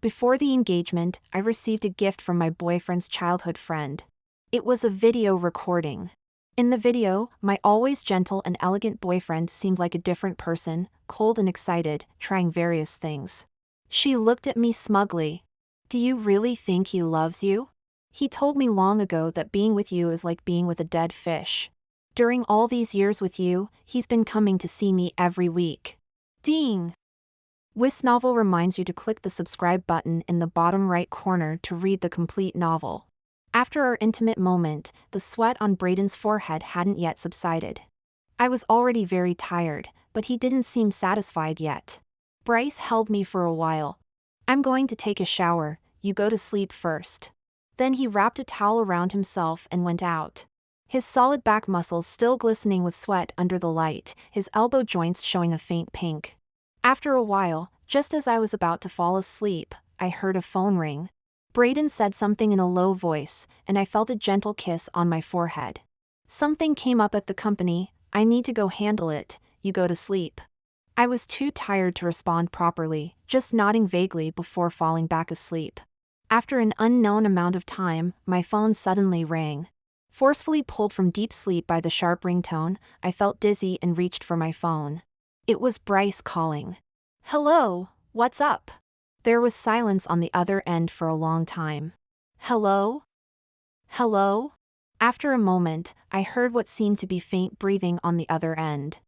Before the engagement, I received a gift from my boyfriend's childhood friend. It was a video recording. In the video, my always gentle and elegant boyfriend seemed like a different person, cold and excited, trying various things. She looked at me smugly. "Do you really think he loves you? He told me long ago that being with you is like being with a dead fish. During all these years with you, he's been coming to see me every week." Ding! This novel reminds you to click the subscribe button in the bottom right corner to read the complete novel. After our intimate moment, the sweat on Braden's forehead hadn't yet subsided. I was already very tired, but he didn't seem satisfied yet. Bryce held me for a while. "I'm going to take a shower, you go to sleep first." Then he wrapped a towel around himself and went out. His solid back muscles still glistening with sweat under the light, his elbow joints showing a faint pink. After a while, just as I was about to fall asleep, I heard a phone ring. Braden said something in a low voice, and I felt a gentle kiss on my forehead. "Something came up at the company, I need to go handle it, you go to sleep." I was too tired to respond properly, just nodding vaguely before falling back asleep. After an unknown amount of time, my phone suddenly rang. Forcefully pulled from deep sleep by the sharp ringtone, I felt dizzy and reached for my phone. It was Bryce calling. "Hello, what's up?" There was silence on the other end for a long time. "Hello? Hello?" After a moment, I heard what seemed to be faint breathing on the other end.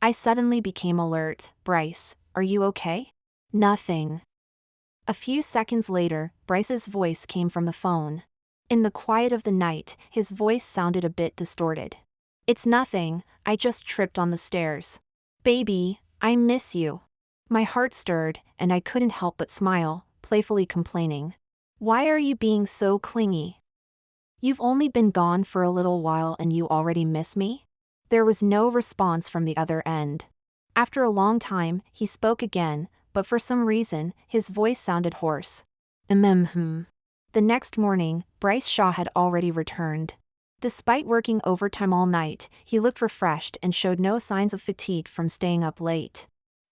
I suddenly became alert. "Bryce, are you okay?" "Nothing." A few seconds later, Bryce's voice came from the phone. In the quiet of the night, his voice sounded a bit distorted. "It's nothing, I just tripped on the stairs. Baby, I miss you." My heart stirred, and I couldn't help but smile, playfully complaining. "Why are you being so clingy? You've only been gone for a little while and you already miss me?" There was no response from the other end. After a long time, he spoke again, but for some reason, his voice sounded hoarse. The next morning, Bryce Shaw had already returned. Despite working overtime all night, he looked refreshed and showed no signs of fatigue from staying up late.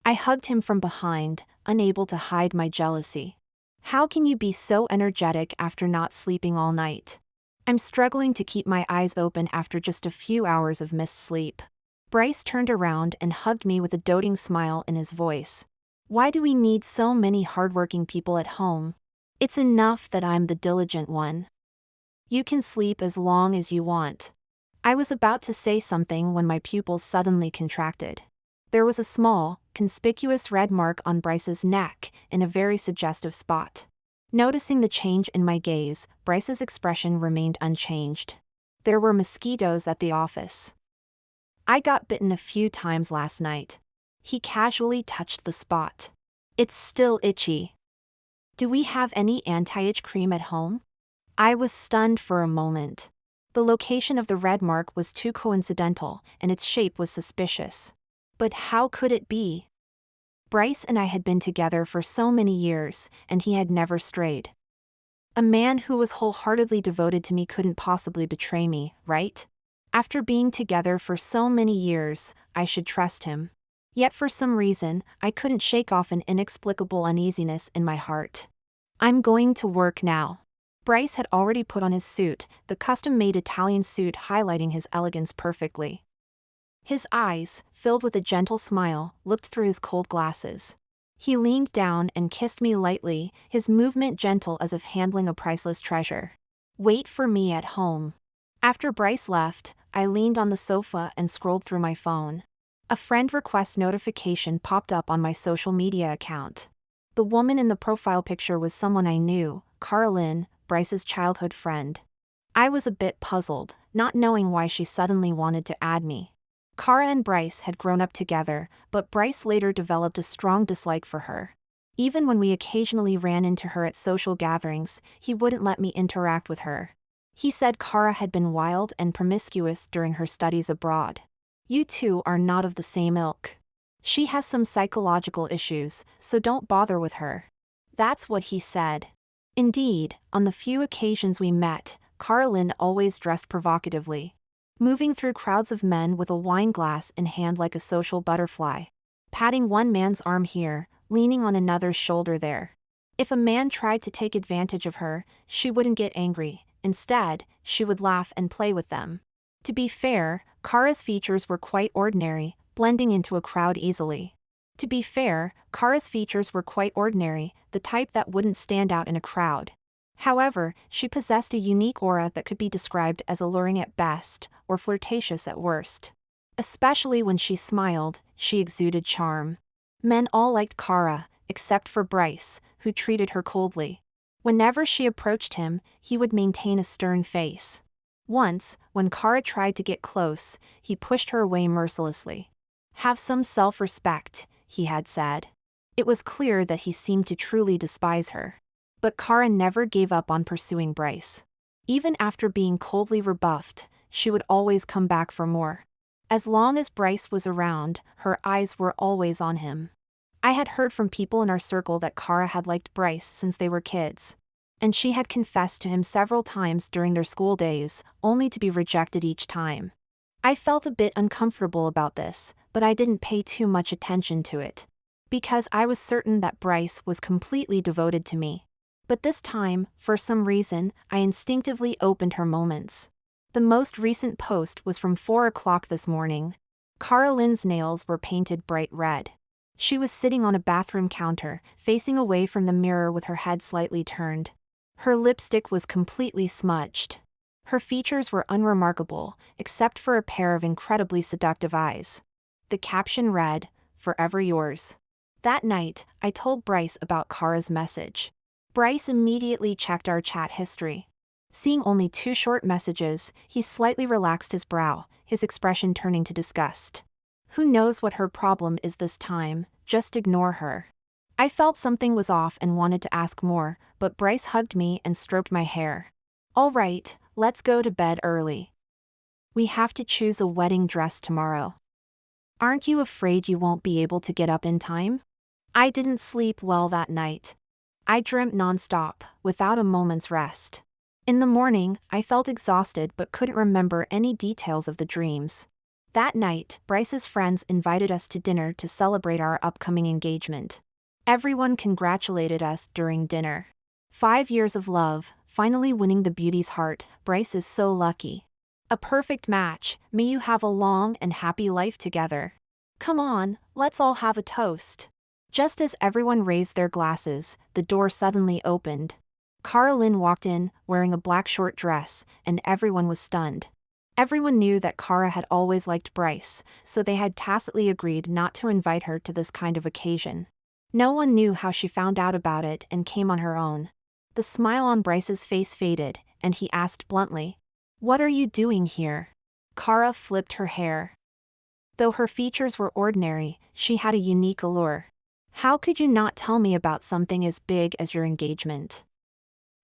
I hugged him from behind, unable to hide my jealousy. "How can you be so energetic after not sleeping all night?" "I'm struggling to keep my eyes open after just a few hours of missed sleep." Bryce turned around and hugged me with a doting smile in his voice. "Why do we need so many hardworking people at home? It's enough that I'm the diligent one. You can sleep as long as you want." I was about to say something when my pupils suddenly contracted. There was a small, conspicuous red mark on Bryce's neck, in a very suggestive spot. Noticing the change in my gaze, Bryce's expression remained unchanged. "There were mosquitoes at the office. I got bitten a few times last night." He casually touched the spot. "It's still itchy. Do we have any anti-itch cream at home?" I was stunned for a moment. The location of the red mark was too coincidental, and its shape was suspicious. But how could it be? Bryce and I had been together for so many years, and he had never strayed. A man who was wholeheartedly devoted to me couldn't possibly betray me, right? After being together for so many years, I should trust him. Yet for some reason, I couldn't shake off an inexplicable uneasiness in my heart. "I'm going to work now." Bryce had already put on his suit, the custom-made Italian suit highlighting his elegance perfectly. His eyes, filled with a gentle smile, looked through his cold glasses. He leaned down and kissed me lightly, his movement gentle as if handling a priceless treasure. "Wait for me at home." After Bryce left, I leaned on the sofa and scrolled through my phone. A friend request notification popped up on my social media account. The woman in the profile picture was someone I knew, Caroline, Bryce's childhood friend. I was a bit puzzled, not knowing why she suddenly wanted to add me. Cara and Bryce had grown up together, but Bryce later developed a strong dislike for her. Even when we occasionally ran into her at social gatherings, he wouldn't let me interact with her. He said Cara had been wild and promiscuous during her studies abroad. "You two are not of the same ilk. She has some psychological issues, so don't bother with her." That's what he said. Indeed, on the few occasions we met, Caroline always dressed provocatively. Moving through crowds of men with a wine glass in hand like a social butterfly. Patting one man's arm here, leaning on another's shoulder there. If a man tried to take advantage of her, she wouldn't get angry. Instead, she would laugh and play with them. To be fair, Kara's features were quite ordinary, blending into a crowd easily. To be fair, Kara's features were quite ordinary, the type that wouldn't stand out in a crowd. However, she possessed a unique aura that could be described as alluring at best, or flirtatious at worst. Especially when she smiled, she exuded charm. Men all liked Kara, except for Bryce, who treated her coldly. Whenever she approached him, he would maintain a stern face. Once, when Kara tried to get close, he pushed her away mercilessly. "Have some self-respect," he had said. It was clear that he seemed to truly despise her. But Kara never gave up on pursuing Bryce. Even after being coldly rebuffed, she would always come back for more. As long as Bryce was around, her eyes were always on him. I had heard from people in our circle that Kara had liked Bryce since they were kids. And she had confessed to him several times during their school days, only to be rejected each time. I felt a bit uncomfortable about this, but I didn't pay too much attention to it. Because I was certain that Bryce was completely devoted to me. But this time, for some reason, I instinctively opened her moments. The most recent post was from 4 o'clock this morning. Kara Lynn's nails were painted bright red. She was sitting on a bathroom counter, facing away from the mirror with her head slightly turned. Her lipstick was completely smudged. Her features were unremarkable, except for a pair of incredibly seductive eyes. The caption read, "Forever yours." That night, I told Bryce about Kara's message. Bryce immediately checked our chat history. Seeing only 2 short messages, he slightly relaxed his brow, his expression turning to disgust. Who knows what her problem is this time, just ignore her. I felt something was off and wanted to ask more, but Bryce hugged me and stroked my hair. "All right, let's go to bed early. We have to choose a wedding dress tomorrow. Aren't you afraid you won't be able to get up in time?" I didn't sleep well that night. I dreamt nonstop, without a moment's rest. In the morning, I felt exhausted but couldn't remember any details of the dreams. That night, Bryce's friends invited us to dinner to celebrate our upcoming engagement. Everyone congratulated us during dinner. 5 years of love, finally winning the beauty's heart. Bryce is so lucky. A perfect match. May you have a long and happy life together. Come on, let's all have a toast. Just as everyone raised their glasses, the door suddenly opened. Kara Lynn walked in, wearing a black short dress, and everyone was stunned. Everyone knew that Kara had always liked Bryce, so they had tacitly agreed not to invite her to this kind of occasion. No one knew how she found out about it and came on her own. The smile on Bryce's face faded, and he asked bluntly, "What are you doing here?" Kara flipped her hair. Though her features were ordinary, she had a unique allure. "How could you not tell me about something as big as your engagement?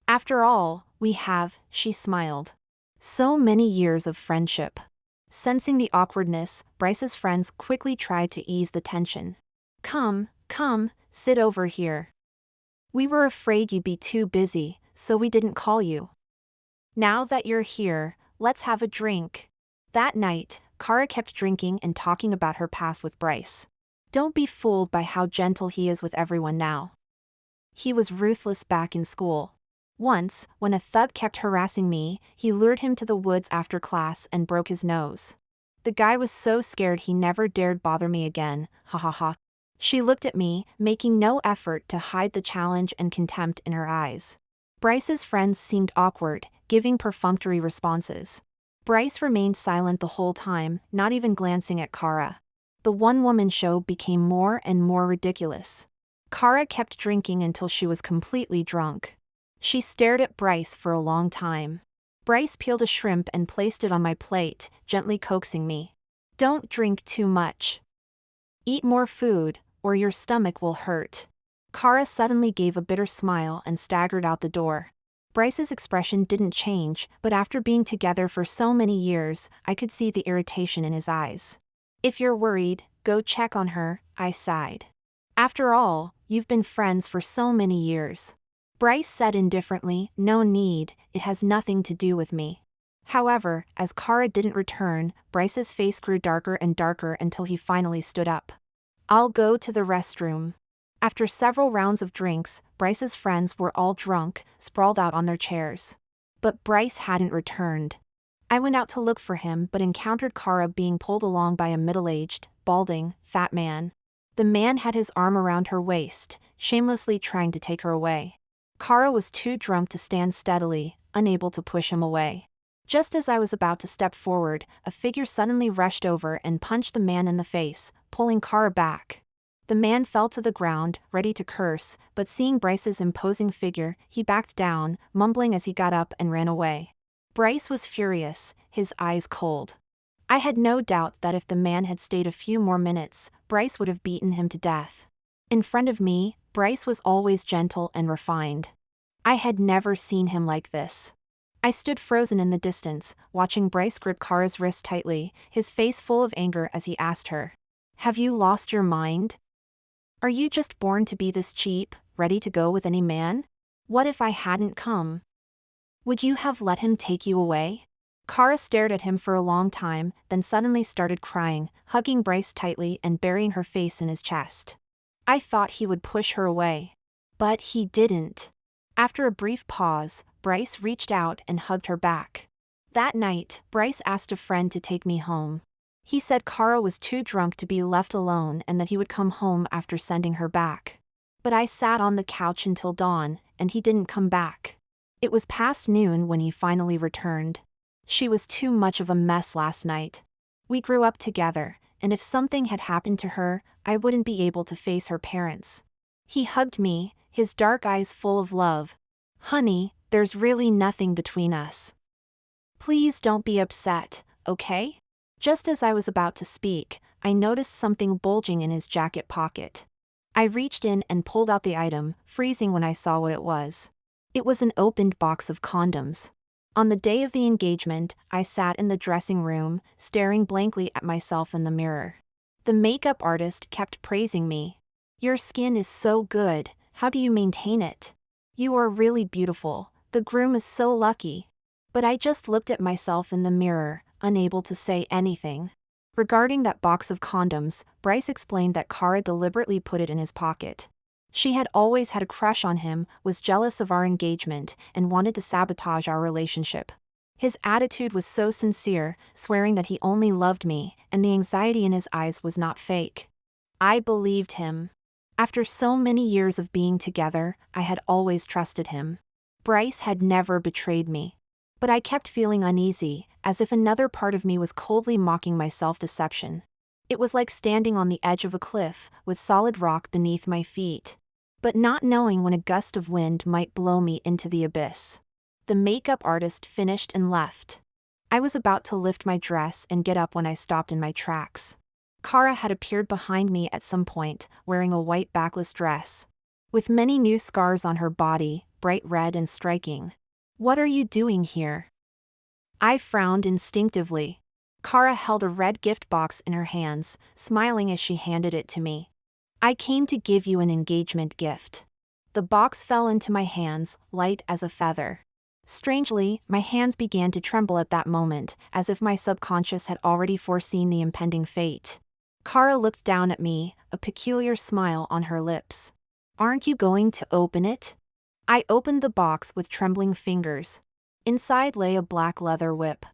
After all, we have," she smiled. "So many years of friendship." Sensing the awkwardness, Bryce's friends quickly tried to ease the tension. Come, sit over here. We were afraid you'd be too busy, so we didn't call you. Now that you're here, let's have a drink." That night, Kara kept drinking and talking about her past with Bryce. Don't be fooled by how gentle he is with everyone now. He was ruthless back in school. Once, when a thug kept harassing me, he lured him to the woods after class and broke his nose. The guy was so scared he never dared bother me again, ha ha ha. She looked at me, making no effort to hide the challenge and contempt in her eyes. Bryce's friends seemed awkward, giving perfunctory responses. Bryce remained silent the whole time, not even glancing at Kara. The one-woman show became more and more ridiculous. Kara kept drinking until she was completely drunk. She stared at Bryce for a long time. Bryce peeled a shrimp and placed it on my plate, gently coaxing me. "Don't drink too much. Eat more food, or your stomach will hurt." Kara suddenly gave a bitter smile and staggered out the door. Bryce's expression didn't change, but after being together for so many years, I could see the irritation in his eyes. "If you're worried, go check on her," I sighed. "After all, you've been friends for so many years." Bryce said indifferently, "No need, it has nothing to do with me." However, as Kara didn't return, Bryce's face grew darker and darker until he finally stood up. "I'll go to the restroom." After several rounds of drinks, Bryce's friends were all drunk, sprawled out on their chairs. But Bryce hadn't returned. I went out to look for him but encountered Kara being pulled along by a middle-aged, balding, fat man. The man had his arm around her waist, shamelessly trying to take her away. Kara was too drunk to stand steadily, unable to push him away. Just as I was about to step forward, a figure suddenly rushed over and punched the man in the face, pulling Kara back. The man fell to the ground, ready to curse, but seeing Bryce's imposing figure, he backed down, mumbling as he got up and ran away. Bryce was furious, his eyes cold. I had no doubt that if the man had stayed a few more minutes, Bryce would have beaten him to death. In front of me, Bryce was always gentle and refined. I had never seen him like this. I stood frozen in the distance, watching Bryce grip Kara's wrist tightly, his face full of anger as he asked her, "Have you lost your mind? Are you just born to be this cheap, ready to go with any man? What if I hadn't come? Would you have let him take you away?" Kara stared at him for a long time, then suddenly started crying, hugging Bryce tightly and burying her face in his chest. I thought he would push her away. But he didn't. After a brief pause, Bryce reached out and hugged her back. That night, Bryce asked a friend to take me home. He said Kara was too drunk to be left alone and that he would come home after sending her back. But I sat on the couch until dawn, and he didn't come back. It was past noon when he finally returned. She was too much of a mess last night. We grew up together, and if something had happened to her, I wouldn't be able to face her parents. He hugged me, his dark eyes full of love. "Honey, there's really nothing between us. Please don't be upset, okay?" Just as I was about to speak, I noticed something bulging in his jacket pocket. I reached in and pulled out the item, freezing when I saw what it was. It was an opened box of condoms. On the day of the engagement, I sat in the dressing room, staring blankly at myself in the mirror. The makeup artist kept praising me. "Your skin is so good, how do you maintain it? You are really beautiful, the groom is so lucky." But I just looked at myself in the mirror, unable to say anything. Regarding that box of condoms, Bryce explained that Kara deliberately put it in his pocket. She had always had a crush on him, was jealous of our engagement, and wanted to sabotage our relationship. His attitude was so sincere, swearing that he only loved me, and the anxiety in his eyes was not fake. I believed him. After so many years of being together, I had always trusted him. Bryce had never betrayed me. But I kept feeling uneasy, as if another part of me was coldly mocking my self-deception. It was like standing on the edge of a cliff, with solid rock beneath my feet. But not knowing when a gust of wind might blow me into the abyss. The makeup artist finished and left. I was about to lift my dress and get up when I stopped in my tracks. Kara had appeared behind me at some point, wearing a white backless dress. With many new scars on her body, bright red and striking. "What are you doing here?" I frowned instinctively. Kara held a red gift box in her hands, smiling as she handed it to me. "I came to give you an engagement gift." The box fell into my hands, light as a feather. Strangely, my hands began to tremble at that moment, as if my subconscious had already foreseen the impending fate. Kara looked down at me, a peculiar smile on her lips. "Aren't you going to open it?" I opened the box with trembling fingers. Inside lay a black leather whip.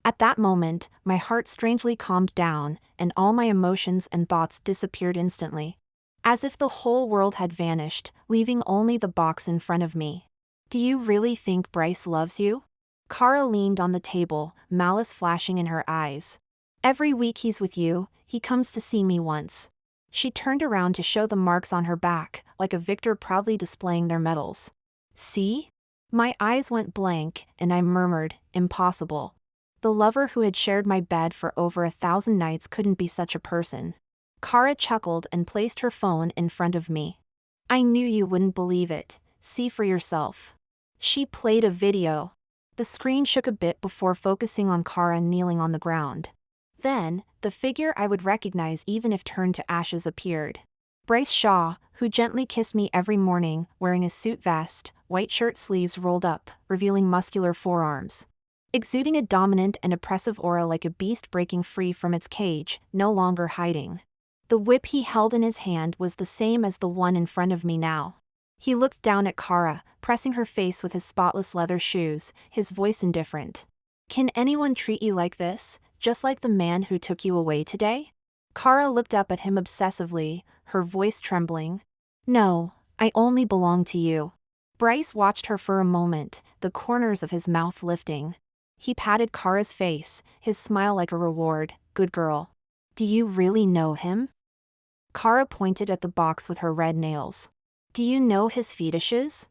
At that moment, my heart strangely calmed down, and all my emotions and thoughts disappeared instantly. As if the whole world had vanished, leaving only the box in front of me. "Do you really think Bryce loves you?" Kara leaned on the table, malice flashing in her eyes. "Every week he's with you, he comes to see me once." She turned around to show the marks on her back, like a victor proudly displaying their medals. "See?" My eyes went blank, and I murmured, "Impossible." The lover who had shared my bed for over 1,000 nights couldn't be such a person. Kara chuckled and placed her phone in front of me. "I knew you wouldn't believe it, see for yourself." She played a video. The screen shook a bit before focusing on Kara kneeling on the ground. Then, the figure I would recognize even if turned to ashes appeared. Bryce Shaw, who gently kissed me every morning, wearing a suit vest, white shirt sleeves rolled up, revealing muscular forearms. Exuding a dominant and oppressive aura like a beast breaking free from its cage, no longer hiding. The whip he held in his hand was the same as the one in front of me now. He looked down at Kara, pressing her face with his spotless leather shoes, his voice indifferent. "Can anyone treat you like this, just like the man who took you away today?" Kara looked up at him obsessively, her voice trembling. "No, I only belong to you." Bryce watched her for a moment, the corners of his mouth lifting. He patted Kara's face, his smile like a reward. "Good girl. Do you really know him?" Kara pointed at the box with her red nails. "Do you know his fetishes?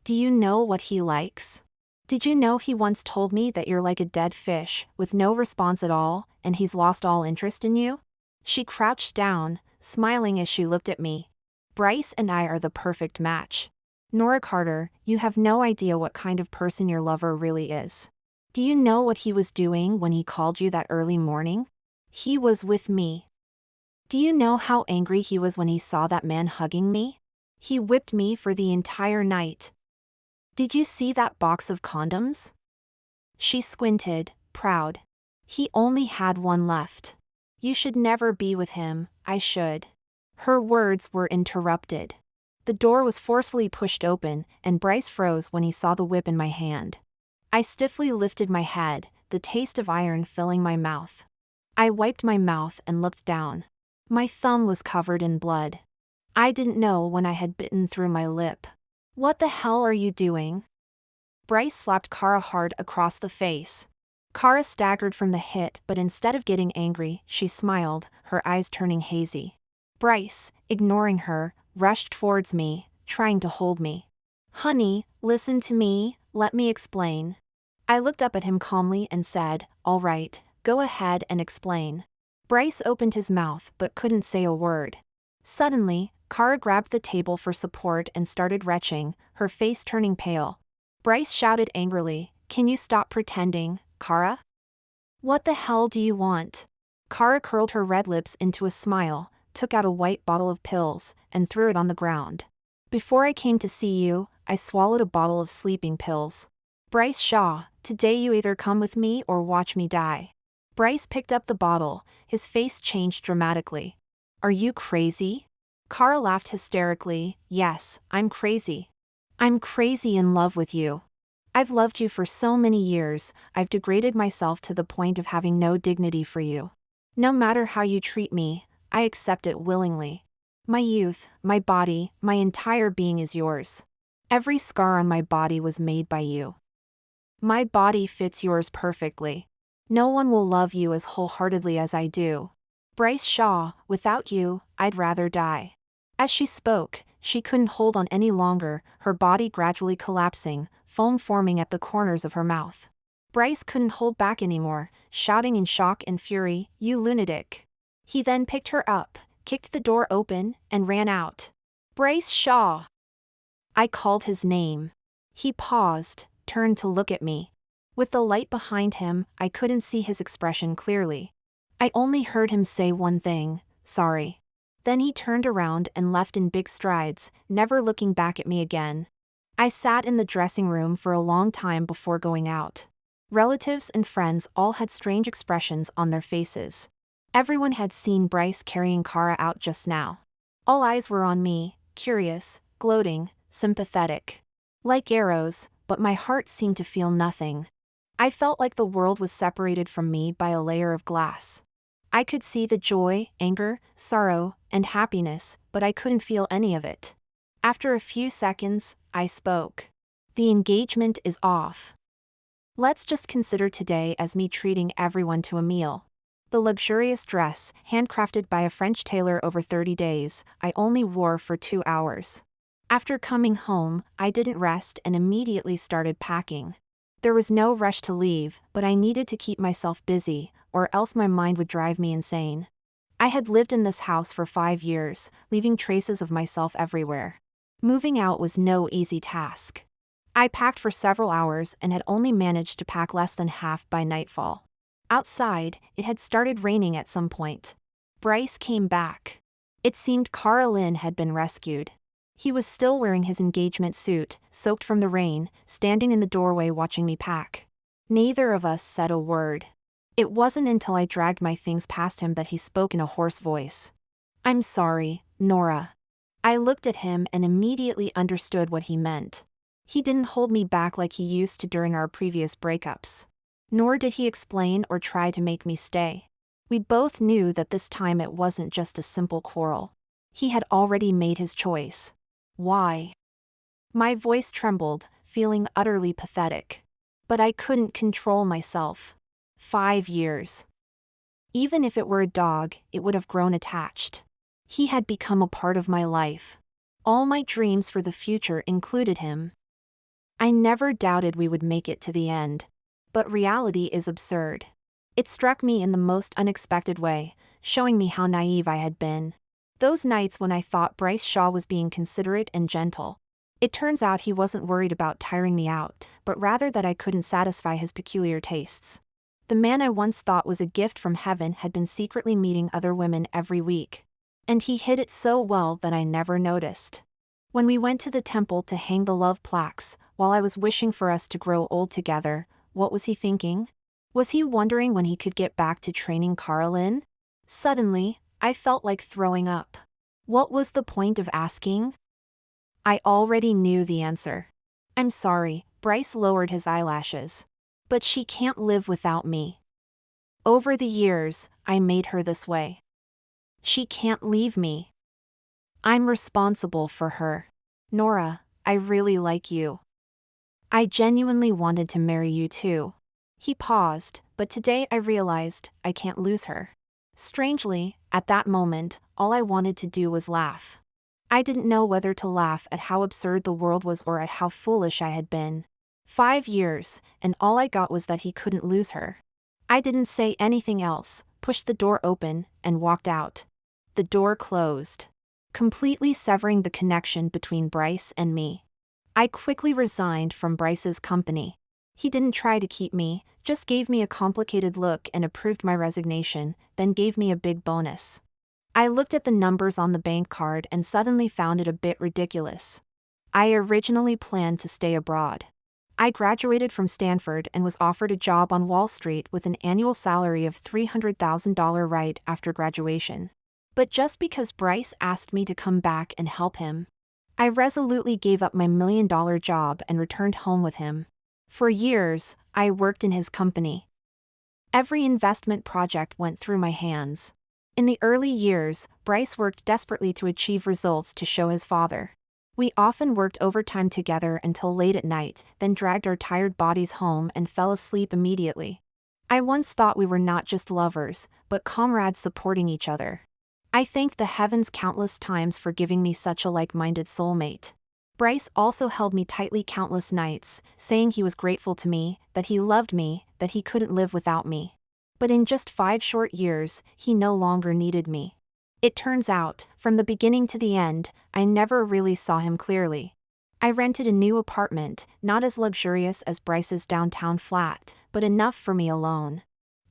Do you know what he likes? Did you know he once told me that you're like a dead fish, with no response at all, and he's lost all interest in you?" She crouched down, smiling as she looked at me. "Bryce and I are the perfect match. Nora Carter, you have no idea what kind of person your lover really is. Do you know what he was doing when he called you that early morning? He was with me. Do you know how angry he was when he saw that man hugging me? He whipped me for the entire night. Did you see that box of condoms?" She squinted, proud. "He only had one left. You should never be with him." "I should." Her words were interrupted. The door was forcefully pushed open, and Bryce froze when he saw the whip in my hand. I stiffly lifted my head, the taste of iron filling my mouth. I wiped my mouth and looked down. My thumb was covered in blood. I didn't know when I had bitten through my lip. "What the hell are you doing?" Bryce slapped Kara hard across the face. Kara staggered from the hit, but instead of getting angry, she smiled, her eyes turning hazy. Bryce, ignoring her, rushed towards me, trying to hold me. "Honey, listen to me, let me explain." I looked up at him calmly and said, "All right, go ahead and explain." Bryce opened his mouth but couldn't say a word. Suddenly, Kara grabbed the table for support and started retching, her face turning pale. Bryce shouted angrily, "Can you stop pretending, Kara? What the hell do you want?" Kara curled her red lips into a smile, took out a white bottle of pills, and threw it on the ground. "Before I came to see you, I swallowed a bottle of sleeping pills. Bryce Shaw, today you either come with me or watch me die." Bryce picked up the bottle, his face changed dramatically. "Are you crazy?" Kara laughed hysterically. "Yes, I'm crazy. I'm crazy in love with you. I've loved you for so many years, I've degraded myself to the point of having no dignity for you. No matter how you treat me, I accept it willingly. My youth, my body, my entire being is yours. Every scar on my body was made by you. My body fits yours perfectly. No one will love you as wholeheartedly as I do. Bryce Shaw, without you, I'd rather die." As she spoke, she couldn't hold on any longer, her body gradually collapsing, foam forming at the corners of her mouth. Bryce couldn't hold back anymore, shouting in shock and fury, "You lunatic." He then picked her up, kicked the door open, and ran out. "Bryce Shaw!" I called his name. He paused, turned to look at me. With the light behind him, I couldn't see his expression clearly. I only heard him say one thing, "Sorry." Then he turned around and left in big strides, never looking back at me again. I sat in the dressing room for a long time before going out. Relatives and friends all had strange expressions on their faces. Everyone had seen Bryce carrying Kara out just now. All eyes were on me, curious, gloating, sympathetic. Like arrows, but my heart seemed to feel nothing. I felt like the world was separated from me by a layer of glass. I could see the joy, anger, sorrow, and happiness, but I couldn't feel any of it. After a few seconds, I spoke. "The engagement is off. Let's just consider today as me treating everyone to a meal. The luxurious dress, handcrafted by a French tailor over 30 days, I only wore for 2 hours. After coming home, I didn't rest and immediately started packing. There was no rush to leave, but I needed to keep myself busy, or else my mind would drive me insane. I had lived in this house for 5 years, leaving traces of myself everywhere. Moving out was no easy task. I packed for several hours and had only managed to pack less than half by nightfall. Outside, it had started raining at some point. Bryce came back. It seemed Kara Lynn had been rescued. He was still wearing his engagement suit, soaked from the rain, standing in the doorway watching me pack. Neither of us said a word. It wasn't until I dragged my things past him that he spoke in a hoarse voice. I'm sorry, Nora. I looked at him and immediately understood what he meant. He didn't hold me back like he used to during our previous breakups. Nor did he explain or try to make me stay. We both knew that this time it wasn't just a simple quarrel. He had already made his choice. Why? My voice trembled, feeling utterly pathetic. But I couldn't control myself. 5 years. Even if it were a dog, it would have grown attached. He had become a part of my life. All my dreams for the future included him. I never doubted we would make it to the end. But reality is absurd. It struck me in the most unexpected way, showing me how naive I had been. Those nights when I thought Bryce Shaw was being considerate and gentle. It turns out he wasn't worried about tiring me out, but rather that I couldn't satisfy his peculiar tastes. The man I once thought was a gift from heaven had been secretly meeting other women every week. And he hid it so well that I never noticed. When we went to the temple to hang the love plaques, while I was wishing for us to grow old together, what was he thinking? Was he wondering when he could get back to training Carolyn? Suddenly, I felt like throwing up. What was the point of asking? I already knew the answer. I'm sorry, Bryce lowered his eyelashes. But she can't live without me. Over the years, I made her this way. She can't leave me. I'm responsible for her. Nora, I really like you. I genuinely wanted to marry you too. He paused, but today I realized I can't lose her. Strangely, at that moment, all I wanted to do was laugh. I didn't know whether to laugh at how absurd the world was or at how foolish I had been. 5 years, and all I got was that he couldn't lose her. I didn't say anything else, pushed the door open, and walked out. The door closed, completely severing the connection between Bryce and me. I quickly resigned from Bryce's company. He didn't try to keep me, just gave me a complicated look and approved my resignation, then gave me a big bonus. I looked at the numbers on the bank card and suddenly found it a bit ridiculous. I originally planned to stay abroad. I graduated from Stanford and was offered a job on Wall Street with an annual salary of $300,000 right after graduation. But just because Bryce asked me to come back and help him, I resolutely gave up my $1 million job and returned home with him. For years, I worked in his company. Every investment project went through my hands. In the early years, Bryce worked desperately to achieve results to show his father. We often worked overtime together until late at night, then dragged our tired bodies home and fell asleep immediately. I once thought we were not just lovers, but comrades supporting each other. I thanked the heavens countless times for giving me such a like-minded soulmate. Bryce also held me tightly countless nights, saying he was grateful to me, that he loved me, that he couldn't live without me. But in just 5 short years, he no longer needed me. It turns out, from the beginning to the end, I never really saw him clearly. I rented a new apartment, not as luxurious as Bryce's downtown flat, but enough for me alone.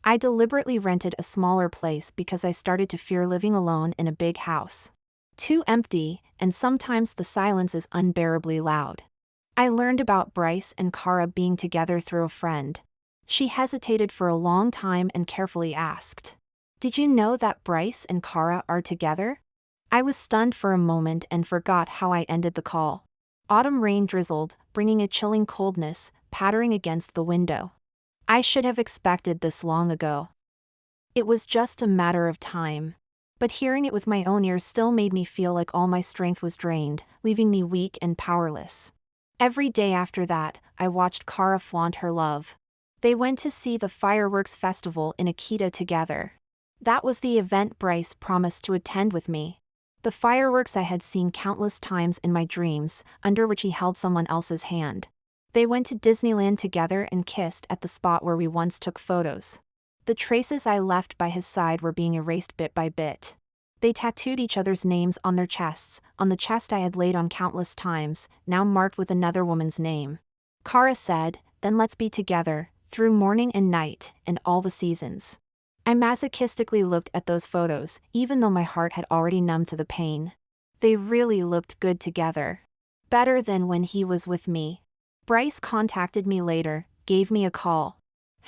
I deliberately rented a smaller place because I started to fear living alone in a big house. Too empty, and sometimes the silence is unbearably loud. I learned about Bryce and Kara being together through a friend. She hesitated for a long time and carefully asked, "Did you know that Bryce and Kara are together?" I was stunned for a moment and forgot how I ended the call. Autumn rain drizzled, bringing a chilling coldness, pattering against the window. I should have expected this long ago. It was just a matter of time. But hearing it with my own ears still made me feel like all my strength was drained, leaving me weak and powerless. Every day after that, I watched Kara flaunt her love. They went to see the fireworks festival in Akita together. That was the event Bryce promised to attend with me. The fireworks I had seen countless times in my dreams, under which he held someone else's hand. They went to Disneyland together and kissed at the spot where we once took photos. The traces I left by his side were being erased bit by bit. They tattooed each other's names on their chests, on the chest I had laid on countless times, now marked with another woman's name. Kara said, "Then let's be together, through morning and night, and all the seasons." I masochistically looked at those photos, even though my heart had already numbed to the pain. They really looked good together. Better than when he was with me. Bryce contacted me later, gave me a call.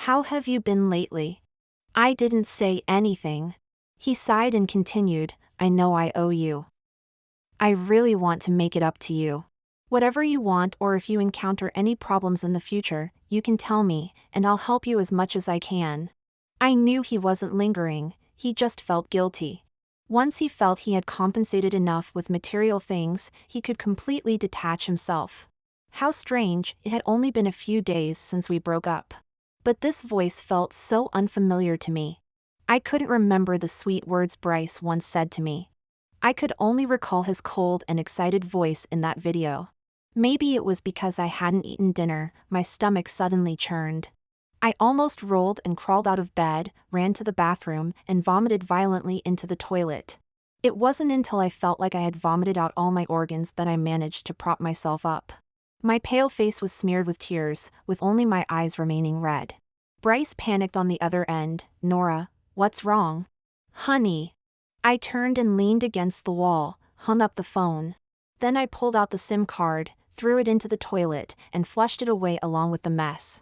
"How have you been lately?" I didn't say anything. He sighed and continued, I know I owe you. I really want to make it up to you. Whatever you want, or if you encounter any problems in the future, you can tell me, and I'll help you as much as I can." I knew he wasn't lingering, he just felt guilty. Once he felt he had compensated enough with material things, he could completely detach himself. How strange, it had only been a few days since we broke up. But this voice felt so unfamiliar to me. I couldn't remember the sweet words Bryce once said to me. I could only recall his cold and excited voice in that video. Maybe it was because I hadn't eaten dinner, my stomach suddenly churned. I almost rolled and crawled out of bed, ran to the bathroom, and vomited violently into the toilet. It wasn't until I felt like I had vomited out all my organs that I managed to prop myself up. My pale face was smeared with tears, with only my eyes remaining red. Bryce panicked on the other end. "Nora, what's wrong?" "Honey." I turned and leaned against the wall, hung up the phone. Then I pulled out the SIM card, threw it into the toilet, and flushed it away along with the mess.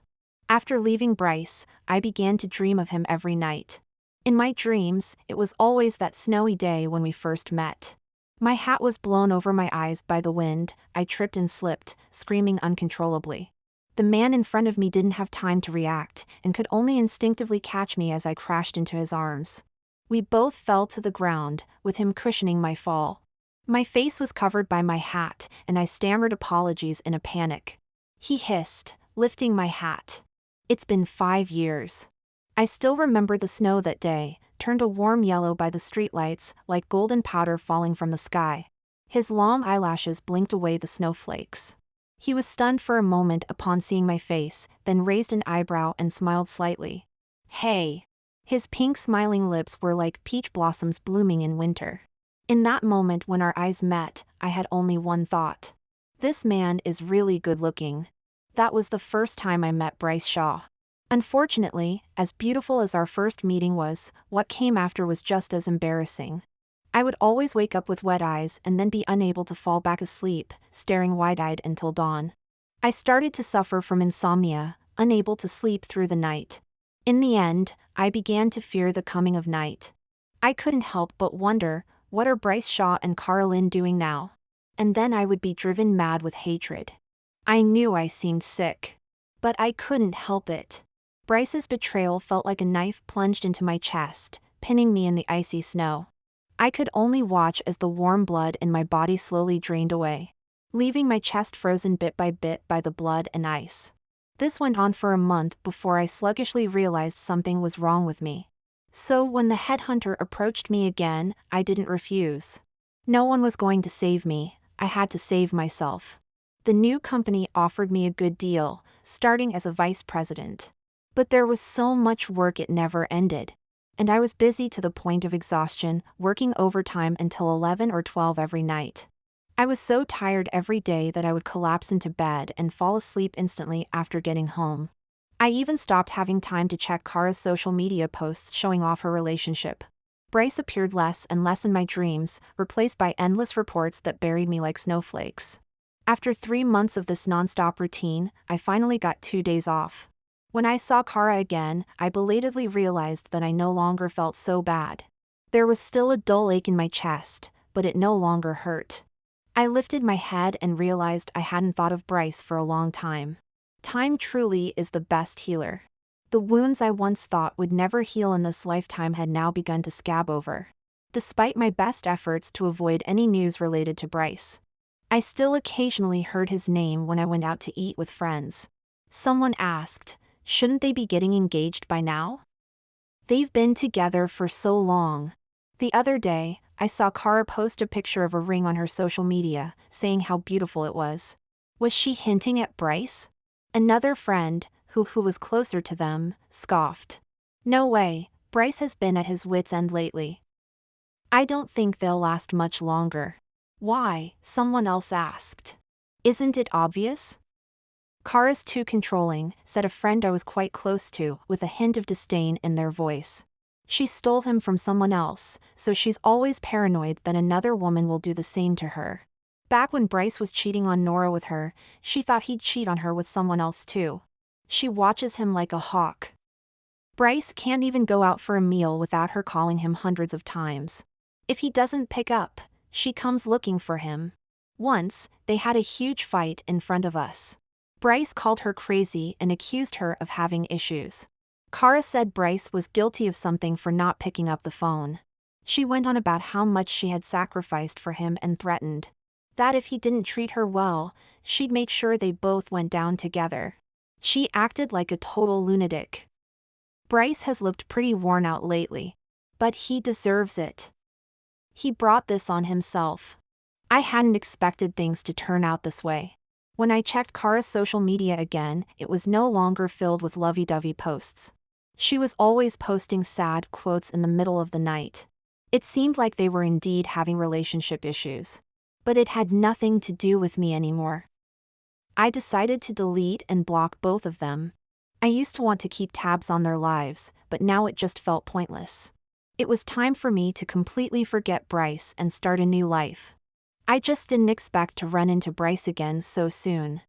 After leaving Bryce, I began to dream of him every night. In my dreams, it was always that snowy day when we first met. My hat was blown over my eyes by the wind, I tripped and slipped, screaming uncontrollably. The man in front of me didn't have time to react, and could only instinctively catch me as I crashed into his arms. We both fell to the ground, with him cushioning my fall. My face was covered by my hat, and I stammered apologies in a panic. He hissed, lifting my hat. "It's been 5 years." I still remember the snow that day, turned a warm yellow by the streetlights, like golden powder falling from the sky. His long eyelashes blinked away the snowflakes. He was stunned for a moment upon seeing my face, then raised an eyebrow and smiled slightly. "Hey." His pink smiling lips were like peach blossoms blooming in winter. In that moment when our eyes met, I had only one thought. This man is really good looking. That was the first time I met Bryce Shaw. Unfortunately, as beautiful as our first meeting was, what came after was just as embarrassing. I would always wake up with wet eyes and then be unable to fall back asleep, staring wide-eyed until dawn. I started to suffer from insomnia, unable to sleep through the night. In the end, I began to fear the coming of night. I couldn't help but wonder, what are Bryce Shaw and Cara Lynn doing now? And then I would be driven mad with hatred. I knew I seemed sick. But I couldn't help it. Bryce's betrayal felt like a knife plunged into my chest, pinning me in the icy snow. I could only watch as the warm blood in my body slowly drained away, leaving my chest frozen bit by the blood and ice. This went on for a month before I sluggishly realized something was wrong with me. So when the headhunter approached me again, I didn't refuse. No one was going to save me, I had to save myself. The new company offered me a good deal, starting as a vice president. But there was so much work it never ended. And I was busy to the point of exhaustion, working overtime until 11 or 12 every night. I was so tired every day that I would collapse into bed and fall asleep instantly after getting home. I even stopped having time to check Cara's social media posts showing off her relationship. Bryce appeared less and less in my dreams, replaced by endless reports that buried me like snowflakes. After 3 months of this nonstop routine, I finally got 2 days off. When I saw Cara again, I belatedly realized that I no longer felt so bad. There was still a dull ache in my chest, but it no longer hurt. I lifted my head and realized I hadn't thought of Bryce for a long time. Time truly is the best healer. The wounds I once thought would never heal in this lifetime had now begun to scab over. Despite my best efforts to avoid any news related to Bryce, I still occasionally heard his name when I went out to eat with friends. Someone asked, shouldn't they be getting engaged by now? They've been together for so long. The other day, I saw Cara post a picture of a ring on her social media, saying how beautiful it was. Was she hinting at Bryce? Another friend, who was closer to them, scoffed. No way, Bryce has been at his wits' end lately. I don't think they'll last much longer. Why? Someone else asked. Isn't it obvious? Cara's too controlling, said a friend I was quite close to, with a hint of disdain in their voice. She stole him from someone else, so she's always paranoid that another woman will do the same to her. Back when Bryce was cheating on Nora with her, she thought he'd cheat on her with someone else too. She watches him like a hawk. Bryce can't even go out for a meal without her calling him hundreds of times. If he doesn't pick up, she comes looking for him. Once, they had a huge fight in front of us. Bryce called her crazy and accused her of having issues. Kara said Bryce was guilty of something for not picking up the phone. She went on about how much she had sacrificed for him and threatened that if he didn't treat her well, she'd make sure they both went down together. She acted like a total lunatic. Bryce has looked pretty worn out lately, but he deserves it. He brought this on himself. I hadn't expected things to turn out this way. When I checked Kara's social media again, it was no longer filled with lovey-dovey posts. She was always posting sad quotes in the middle of the night. It seemed like they were indeed having relationship issues. But it had nothing to do with me anymore. I decided to delete and block both of them. I used to want to keep tabs on their lives, but now it just felt pointless. It was time for me to completely forget Bryce and start a new life. I just didn't expect to run into Bryce again so soon.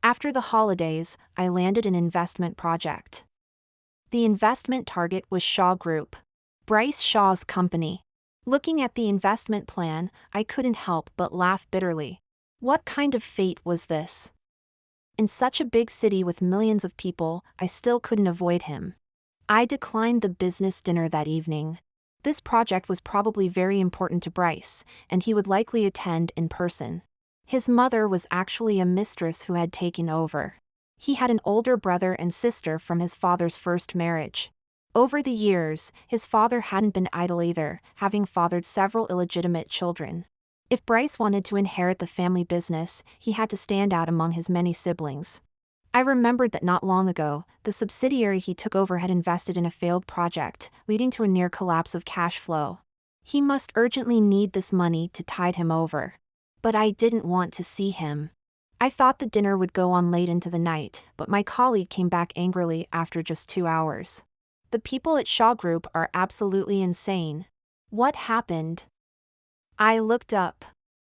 After the holidays, I landed an investment project. The investment target was Shaw Group, Bryce Shaw's company. Looking at the investment plan, I couldn't help but laugh bitterly. What kind of fate was this? In such a big city with millions of people, I still couldn't avoid him. I declined the business dinner that evening. This project was probably very important to Bryce, and he would likely attend in person. His mother was actually a mistress who had taken over. He had an older brother and sister from his father's first marriage. Over the years, his father hadn't been idle either, having fathered several illegitimate children. If Bryce wanted to inherit the family business, he had to stand out among his many siblings. I remembered that not long ago, the subsidiary he took over had invested in a failed project, leading to a near collapse of cash flow. He must urgently need this money to tide him over. But I didn't want to see him. I thought the dinner would go on late into the night, but my colleague came back angrily after just 2 hours. The people at Shaw Group are absolutely insane. What happened? I looked up.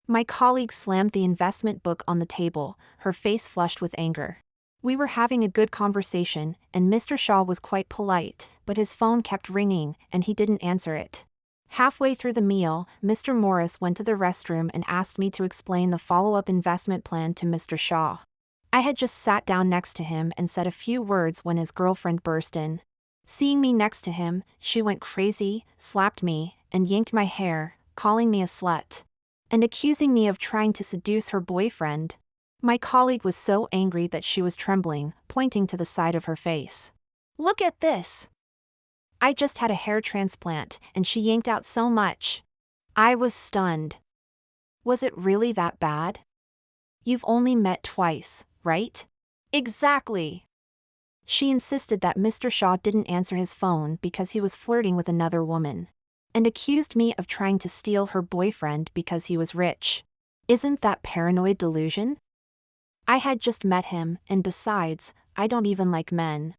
My colleague slammed the investment book on the table, her face flushed with anger. We were having a good conversation, and Mr. Shaw was quite polite, but his phone kept ringing, and he didn't answer it. Halfway through the meal, Mr. Morris went to the restroom and asked me to explain the follow-up investment plan to Mr. Shaw. I had just sat down next to him and said a few words when his girlfriend burst in. Seeing me next to him, she went crazy, slapped me, and yanked my hair, calling me a slut, and accusing me of trying to seduce her boyfriend. My colleague was so angry that she was trembling, pointing to the side of her face. "Look at this! I just had a hair transplant, and she yanked out so much." I was stunned. Was it really that bad? You've only met twice, right? Exactly. She insisted that Mr. Shaw didn't answer his phone because he was flirting with another woman, and accused me of trying to steal her boyfriend because he was rich. Isn't that paranoid delusion? I had just met him, and besides, I don't even like men.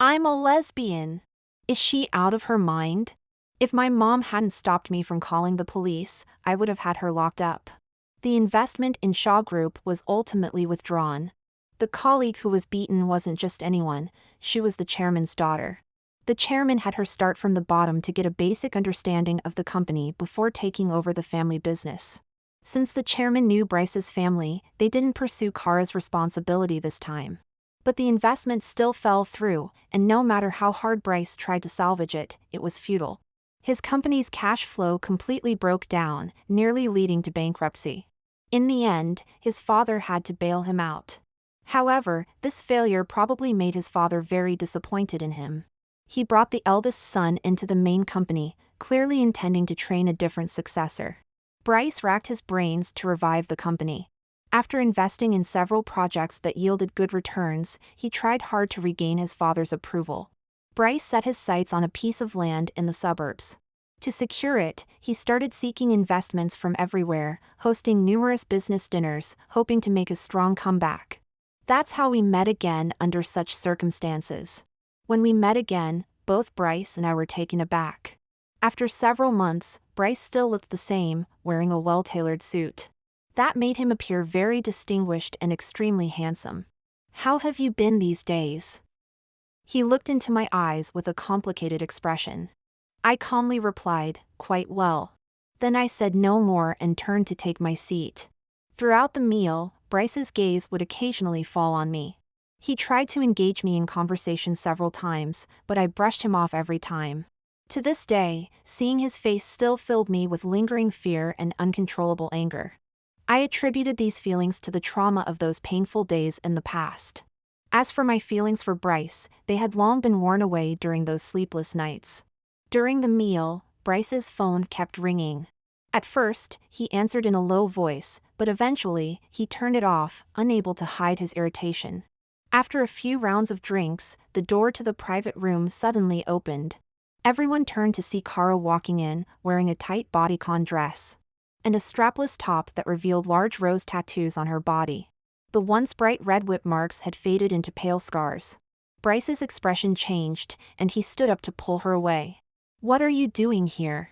I'm a lesbian. Is she out of her mind? If my mom hadn't stopped me from calling the police, I would have had her locked up. The investment in Shaw Group was ultimately withdrawn. The colleague who was beaten wasn't just anyone, she was the chairman's daughter. The chairman had her start from the bottom to get a basic understanding of the company before taking over the family business. Since the chairman knew Bryce's family, they didn't pursue Kara's responsibility this time. But the investment still fell through, and no matter how hard Bryce tried to salvage it, it was futile. His company's cash flow completely broke down, nearly leading to bankruptcy. In the end, his father had to bail him out. However, this failure probably made his father very disappointed in him. He brought the eldest son into the main company, clearly intending to train a different successor. Bryce racked his brains to revive the company. After investing in several projects that yielded good returns, he tried hard to regain his father's approval. Bryce set his sights on a piece of land in the suburbs. To secure it, he started seeking investments from everywhere, hosting numerous business dinners, hoping to make a strong comeback. That's how we met again under such circumstances. When we met again, both Bryce and I were taken aback. After several months, Bryce still looked the same, wearing a well-tailored suit. That made him appear very distinguished and extremely handsome. "How have you been these days?" He looked into my eyes with a complicated expression. I calmly replied, "Quite well. Then I said no more and turned to take my seat. Throughout the meal, Bryce's gaze would occasionally fall on me. He tried to engage me in conversation several times, but I brushed him off every time. To this day, seeing his face still filled me with lingering fear and uncontrollable anger. I attributed these feelings to the trauma of those painful days in the past. As for my feelings for Bryce, they had long been worn away during those sleepless nights. During the meal, Bryce's phone kept ringing. At first, he answered in a low voice, but eventually, he turned it off, unable to hide his irritation. After a few rounds of drinks, the door to the private room suddenly opened. Everyone turned to see Kara walking in, wearing a tight bodycon dress and a strapless top that revealed large rose tattoos on her body. The once bright red whip marks had faded into pale scars. Bryce's expression changed, and he stood up to pull her away. "What are you doing here?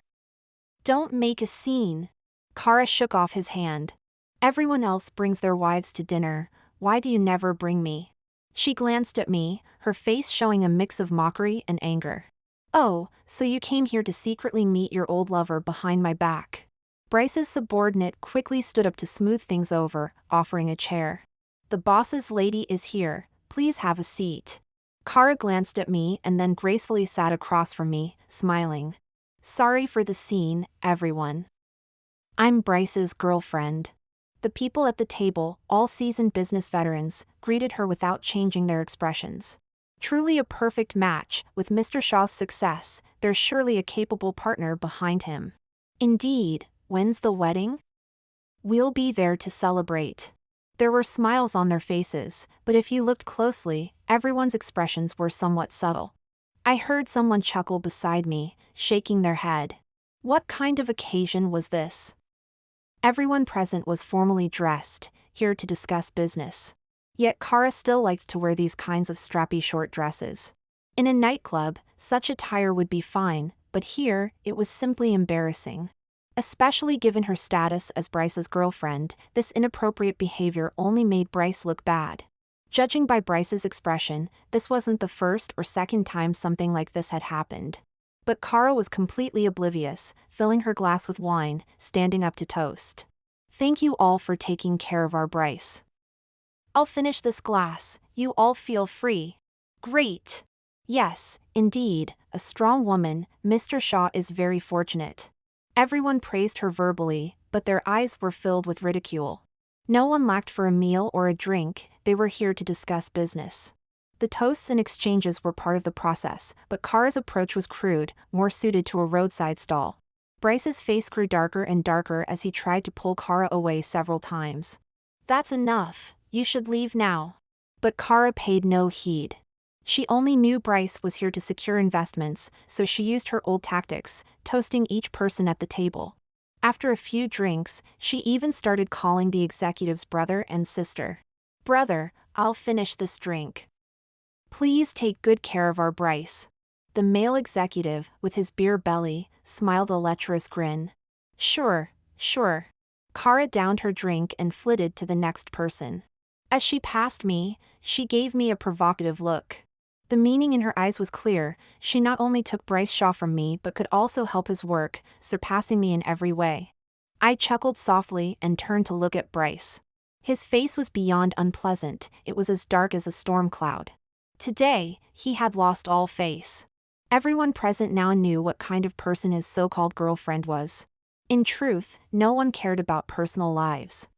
Don't make a scene." Kara shook off his hand. "Everyone else brings their wives to dinner, why do you never bring me?" She glanced at me, her face showing a mix of mockery and anger. "Oh, so you came here to secretly meet your old lover behind my back." Bryce's subordinate quickly stood up to smooth things over, offering a chair. "The boss's lady is here, please have a seat." Kara glanced at me and then gracefully sat across from me, smiling. "Sorry for the scene, everyone. I'm Bryce's girlfriend." The people at the table, all seasoned business veterans, greeted her without changing their expressions. Truly a perfect match. With Mr. Shaw's success, there's surely a capable partner behind him. Indeed, when's the wedding? We'll be there to celebrate. There were smiles on their faces, but if you looked closely, everyone's expressions were somewhat subtle. I heard someone chuckle beside me, shaking their head. What kind of occasion was this? Everyone present was formally dressed, here to discuss business. Yet Kara still liked to wear these kinds of strappy short dresses. In a nightclub, such attire would be fine, but here, it was simply embarrassing. Especially given her status as Bryce's girlfriend, this inappropriate behavior only made Bryce look bad. Judging by Bryce's expression, this wasn't the first or second time something like this had happened. But Kara was completely oblivious, filling her glass with wine, standing up to toast. "Thank you all for taking care of our Bryce. I'll finish this glass, you all feel free." "Great. Yes, indeed, a strong woman, Mr. Shaw is very fortunate." Everyone praised her verbally, but their eyes were filled with ridicule. No one lacked for a meal or a drink, they were here to discuss business. The toasts and exchanges were part of the process, but Kara's approach was crude, more suited to a roadside stall. Bryce's face grew darker and darker as he tried to pull Kara away several times. "That's enough, you should leave now." But Kara paid no heed. She only knew Bryce was here to secure investments, so she used her old tactics, toasting each person at the table. After a few drinks, she even started calling the executive's brother and sister. "Brother, I'll finish this drink. Please take good care of our Bryce." The male executive, with his beer belly, smiled a lecherous grin. Sure. Kara downed her drink and flitted to the next person. As she passed me, she gave me a provocative look. The meaning in her eyes was clear, she not only took Bryce Shaw from me but could also help his work, surpassing me in every way. I chuckled softly and turned to look at Bryce. His face was beyond unpleasant, it was as dark as a storm cloud. Today, he had lost all face. Everyone present now knew what kind of person his so-called girlfriend was. In truth, no one cared about personal lives.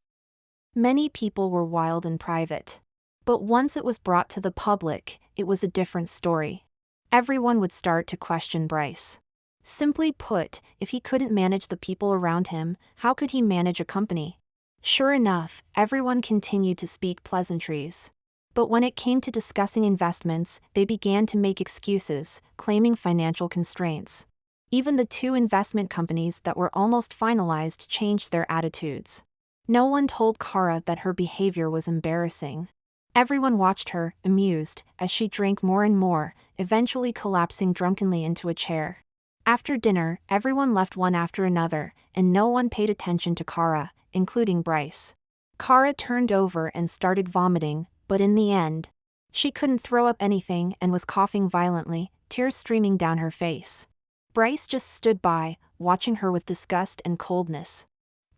Many people were wild in private. But once it was brought to the public, it was a different story. Everyone would start to question Bryce. Simply put, if he couldn't manage the people around him, how could he manage a company? Sure enough, everyone continued to speak pleasantries. But when it came to discussing investments, they began to make excuses, claiming financial constraints. Even the two investment companies that were almost finalized changed their attitudes. No one told Kara that her behavior was embarrassing. Everyone watched her, amused, as she drank more and more, eventually collapsing drunkenly into a chair. After dinner, everyone left one after another, and no one paid attention to Kara, including Bryce. Kara turned over and started vomiting, but in the end, she couldn't throw up anything and was coughing violently, tears streaming down her face. Bryce just stood by, watching her with disgust and coldness.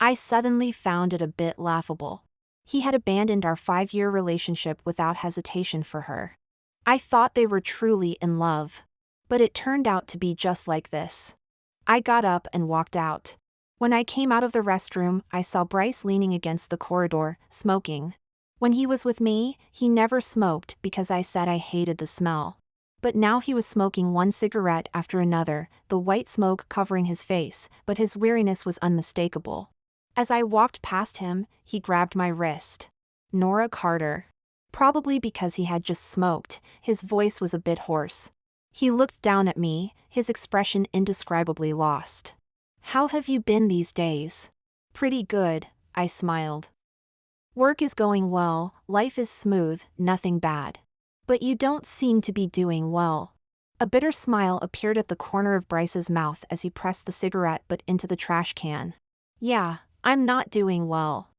I suddenly found it a bit laughable. He had abandoned our 5-year relationship without hesitation for her. I thought they were truly in love. But it turned out to be just like this. I got up and walked out. When I came out of the restroom, I saw Bryce leaning against the corridor, smoking. When he was with me, he never smoked because I said I hated the smell. But now he was smoking one cigarette after another, the white smoke covering his face, but his weariness was unmistakable. As I walked past him, he grabbed my wrist. Nora Carter. Probably because he had just smoked, his voice was a bit hoarse. He looked down at me, his expression indescribably lost. How have you been these days? Pretty good, I smiled. Work is going well, life is smooth, nothing bad. But you don't seem to be doing well. A bitter smile appeared at the corner of Bryce's mouth as he pressed the cigarette butt into the trash can. Yeah, I'm not doing well.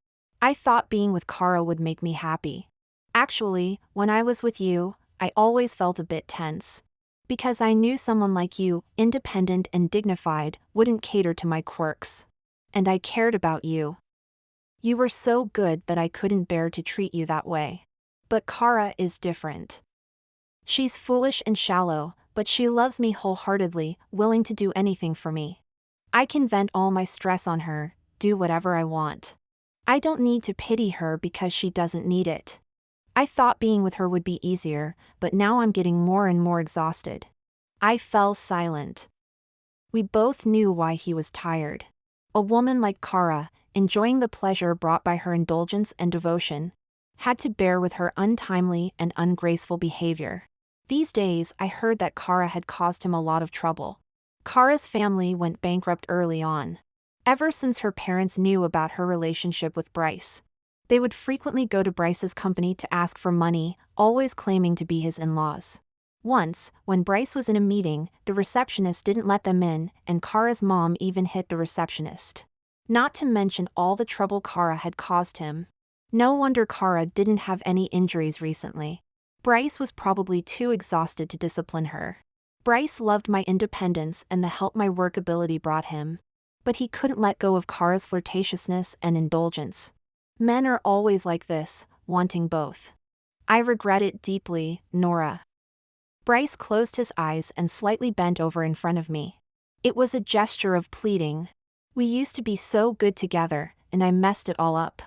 I thought being with Kara would make me happy. Actually, when I was with you, I always felt a bit tense. Because I knew someone like you, independent and dignified, wouldn't cater to my quirks. And I cared about you. You were so good that I couldn't bear to treat you that way. But Kara is different. She's foolish and shallow, but she loves me wholeheartedly, willing to do anything for me. I can vent all my stress on her, do whatever I want. I don't need to pity her because she doesn't need it. I thought being with her would be easier, but now I'm getting more and more exhausted. I fell silent. We both knew why he was tired. A woman like Kara, enjoying the pleasure brought by her indulgence and devotion, had to bear with her untimely and ungraceful behavior. These days, I heard that Kara had caused him a lot of trouble. Kara's family went bankrupt early on. Ever since her parents knew about her relationship with Bryce, they would frequently go to Bryce's company to ask for money, always claiming to be his in-laws. Once, when Bryce was in a meeting, the receptionist didn't let them in, and Kara's mom even hit the receptionist. Not to mention all the trouble Kara had caused him. No wonder Kara didn't have any injuries recently. Bryce was probably too exhausted to discipline her. Bryce loved my independence and the help my work ability brought him. But he couldn't let go of Kara's flirtatiousness and indulgence. Men are always like this, wanting both. I regret it deeply, Nora. Bryce closed his eyes and slightly bent over in front of me. It was a gesture of pleading. We used to be so good together, and I messed it all up.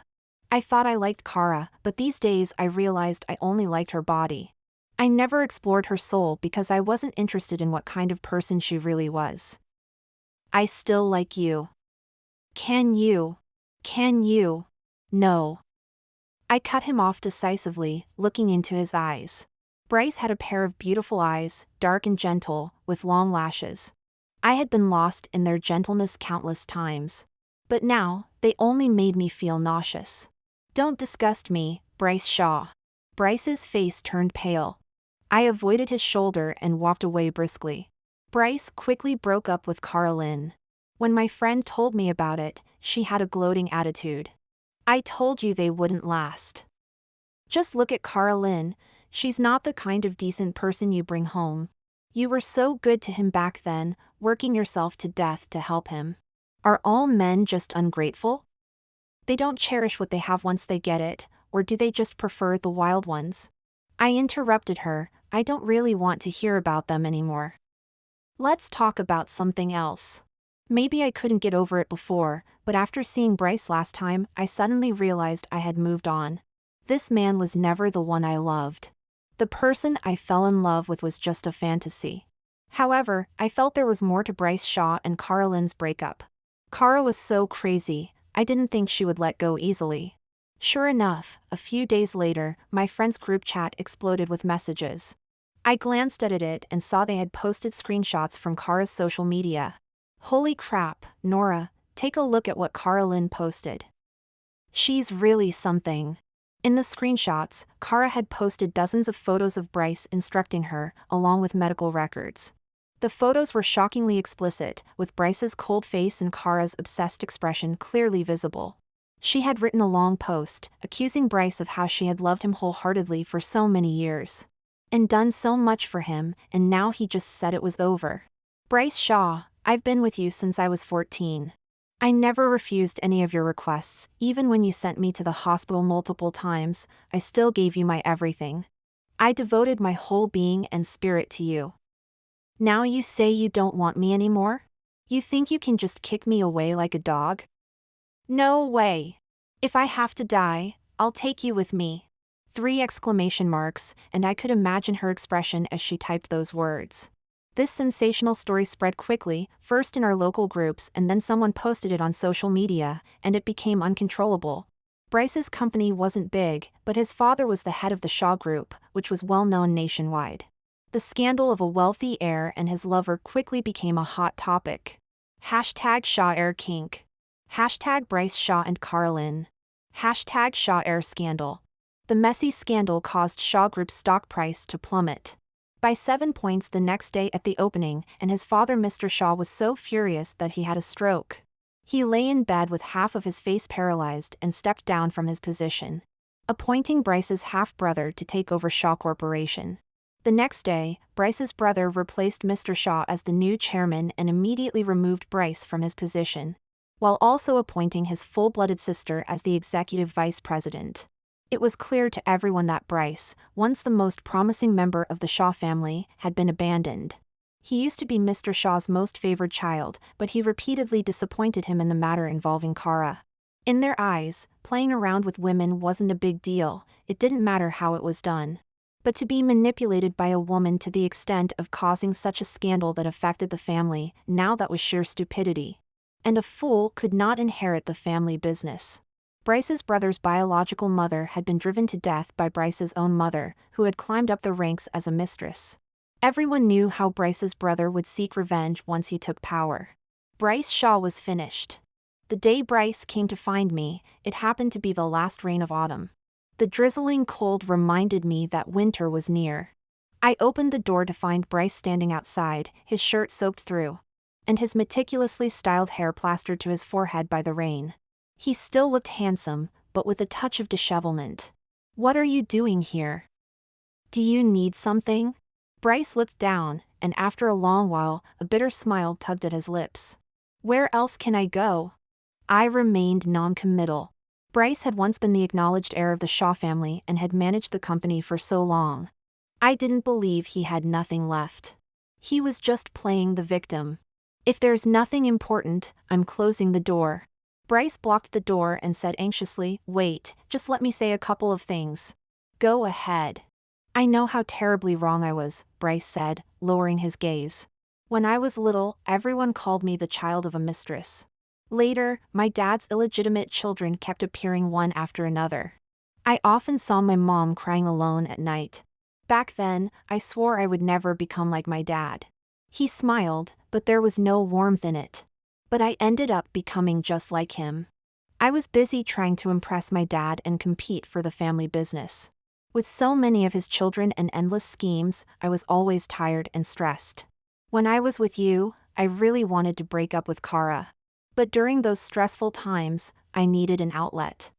I thought I liked Kara, but these days I realized I only liked her body. I never explored her soul because I wasn't interested in what kind of person she really was. I still like you. Can you? Can you? No. I cut him off decisively, looking into his eyes. Bryce had a pair of beautiful eyes, dark and gentle, with long lashes. I had been lost in their gentleness countless times. But now, they only made me feel nauseous. Don't disgust me, Bryce Shaw. Bryce's face turned pale. I avoided his shoulder and walked away briskly. Bryce quickly broke up with Kara Lynn. When my friend told me about it, she had a gloating attitude. I told you they wouldn't last. Just look at Kara Lynn, she's not the kind of decent person you bring home. You were so good to him back then, working yourself to death to help him. Are all men just ungrateful? They don't cherish what they have once they get it, or do they just prefer the wild ones? I interrupted her, I don't really want to hear about them anymore. Let's talk about something else. Maybe I couldn't get over it before, but after seeing Bryce last time, I suddenly realized I had moved on. This man was never the one I loved. The person I fell in love with was just a fantasy. However, I felt there was more to Bryce Shaw and Kara Lynn's breakup. Kara was so crazy, I didn't think she would let go easily. Sure enough, a few days later, my friend's group chat exploded with messages. I glanced at it and saw they had posted screenshots from Kara's social media. Holy crap, Nora, take a look at what Kara Lynn posted. She's really something. In the screenshots, Kara had posted dozens of photos of Bryce instructing her, along with medical records. The photos were shockingly explicit, with Bryce's cold face and Kara's obsessed expression clearly visible. She had written a long post, accusing Bryce of how she had loved him wholeheartedly for so many years. And done so much for him, and now he just said it was over. Bryce Shaw, I've been with you since I was 14. I never refused any of your requests, even when you sent me to the hospital multiple times, I still gave you my everything. I devoted my whole being and spirit to you. Now you say you don't want me anymore? You think you can just kick me away like a dog? No way. If I have to die, I'll take you with me. 3 exclamation marks, and I could imagine her expression as she typed those words. This sensational story spread quickly, first in our local groups and then someone posted it on social media, and it became uncontrollable. Bryce's company wasn't big, but his father was the head of the Shaw Group, which was well known nationwide. The scandal of a wealthy heir and his lover quickly became a hot topic. Hashtag Shaw Heir Kink. Hashtag Bryce Shaw and Carolyn. Hashtag Shaw Heir Scandal. The messy scandal caused Shaw Group's stock price to plummet by 7 points the next day at the opening, and his father Mr. Shaw was so furious that he had a stroke. He lay in bed with half of his face paralyzed and stepped down from his position, appointing Bryce's half-brother to take over Shaw Corporation. The next day, Bryce's brother replaced Mr. Shaw as the new chairman and immediately removed Bryce from his position, while also appointing his full-blooded sister as the executive vice president. It was clear to everyone that Bryce, once the most promising member of the Shaw family, had been abandoned. He used to be Mr. Shaw's most favored child, but he repeatedly disappointed him in the matter involving Kara. In their eyes, playing around with women wasn't a big deal, it didn't matter how it was done. But to be manipulated by a woman to the extent of causing such a scandal that affected the family, now that was sheer stupidity. And a fool could not inherit the family business. Bryce's brother's biological mother had been driven to death by Bryce's own mother, who had climbed up the ranks as a mistress. Everyone knew how Bryce's brother would seek revenge once he took power. Bryce Shaw was finished. The day Bryce came to find me, it happened to be the last rain of autumn. The drizzling cold reminded me that winter was near. I opened the door to find Bryce standing outside, his shirt soaked through, and his meticulously styled hair plastered to his forehead by the rain. He still looked handsome, but with a touch of dishevelment. "What are you doing here? Do you need something?" Bryce looked down, and after a long while, a bitter smile tugged at his lips. "Where else can I go?" I remained non-committal. Bryce had once been the acknowledged heir of the Shaw family and had managed the company for so long. I didn't believe he had nothing left. He was just playing the victim. "If there's nothing important, I'm closing the door." Bryce blocked the door and said anxiously, "Wait, just let me say a couple of things." "Go ahead." "I know how terribly wrong I was," Bryce said, lowering his gaze. "When I was little, everyone called me the child of a mistress. Later, my dad's illegitimate children kept appearing one after another. I often saw my mom crying alone at night. Back then, I swore I would never become like my dad." He smiled, but there was no warmth in it. "But I ended up becoming just like him. I was busy trying to impress my dad and compete for the family business. With so many of his children and endless schemes, I was always tired and stressed. When I was with you, I really wanted to break up with Kara. But during those stressful times, I needed an outlet.